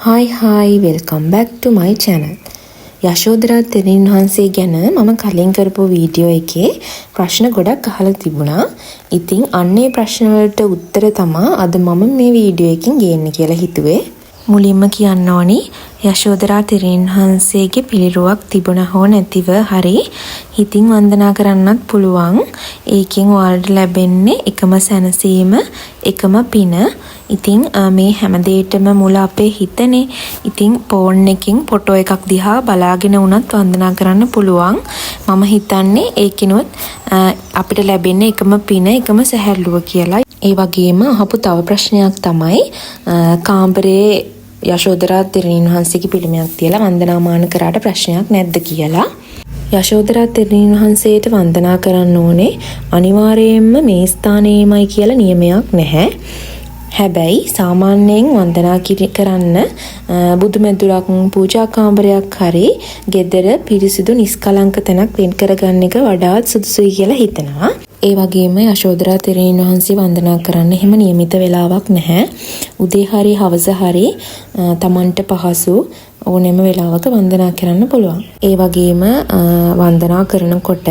Hi, welcome back to my channel. Yashodhara තෙරණින් වහන්සේ ගැන මම කලින් කරපු වීඩියෝ එකේ ප්‍රශ්න ගොඩක් අහලා තිබුණා. ඉතින් අන්නේ ප්‍රශ්න වලට උත්තර තමයි අද මම මේ වීඩියෝ එකකින් ගේන්න කියලා හිතුවේ. මුලින්ම කියන්න ඕනි යශෝදරා තෙරණින් වහන්සේගේ පිළිරුවක් තිබුණා හෝ නැතිව හරි හිතින් වන්දනා කරන්නත් පුළුවන්. ඒකෙන් ඔයාලට ලැබෙන්නේ එකම සැනසීම, එකම පින. ඉතින් මේ හැම දෙයකටම මුල අපේ හිතනේ. ඉතින් ෆෝන් එකකින් ෆොටෝ එකක් දිහා බලාගෙන වුණත් වන්දනා කරන්න පුළුවන්. මම හිතන්නේ ඒකිනුත් අපිට ලැබෙන්නේ එකම පින, එකම සැහැල්ලුව කියලා. ඒ වගේම අහපු තව ප්‍රශ්නයක් තමයි කාමරේ යශෝදරා තෙරණින් වහන්සේගේ පිළිමයක් තියලා වන්දනාමාන කරාට ප්‍රශ්නයක් නැද්ද කියලා. යශෝදරා තෙරණින් වහන්සේට වන්දනා කරන්න ඕනේ අනිවාර්යයෙන්ම මේ ස්ථානයේමයි කියලා නියමයක් නැහැ. හැබැයි සාමාන්‍යයෙන් වන්දනා කරන්න බුදුමැදුරක් පූජා කාමරයක් හරි ගෙදර පිරිසිදු නිස්කලංක තැනක් වෙන් කරගන්න එක වඩාත් සුදුසුයි කියලා හිතනවා. ඒ වගේම යශෝදරා තෙරණින් වහන්සේ වන්දනා කරන්න එහෙම නියමිත වෙලාවක් නැහැ. උදේ හරි හවස හරි Tamanට පහසු ඕනෙම වෙලාවක වන්දනා කරන්න පුළුවන්. ඒ වගේම වන්දනා කරනකොට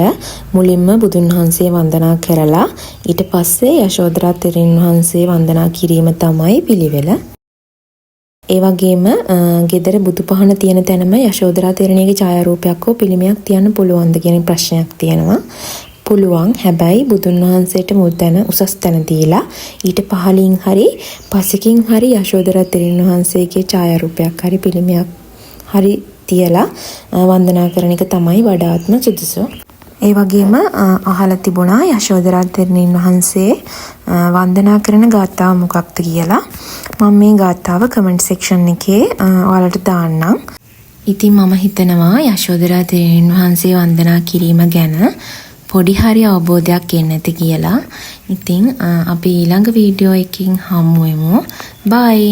මුලින්ම බුදුන් වහන්සේ වන්දනා කරලා ඊට පස්සේ යශෝදරා තෙරණින් වහන්සේ වන්දනා කිරීම තමයි පිළිවෙල. ඒ වගේම ගෙදර බුදුපහන තියෙන තැනම යශෝදරා තෙරණියගේ ඡායාරූපයක් හෝ පිළිමයක් තියන්න පුළුවන්ද කියන ප්‍රශ්නයක් තියෙනවා. පුළුවන්. හැබැයි බුදුන් වහන්සේට මුල් තැන උසස් තැන දීලා ඊට පහලින් හරි පසකින් හරි යශෝදරා තෙරණින් වහන්සේගේ ඡායාරූපයක් හරි පිළිමයක් හරි තියලා වන්දනා කරන එක තමයි වඩාත්ම සුදුසු. ඒ වගේම අහලා තිබුණා යශෝදරා තෙරණින් වහන්සේ වන්දනා කරන ගාථාව මොකක්ද කියලා. මම මේ ගාථාව කමෙන්ට් සෙක්ෂන් එකේ ඔයාලට දාන්නම්. ඉතින් මම හිතනවා යශෝදරා තෙරණින් වහන්සේ වන්දනා කිරීම ගැන පොඩි හරි අවබෝධයක් එන්න ඇති කියලා. ඉතින් අපි ඊළඟ වීඩියෝ එකකින් හමු වෙමු. බයි.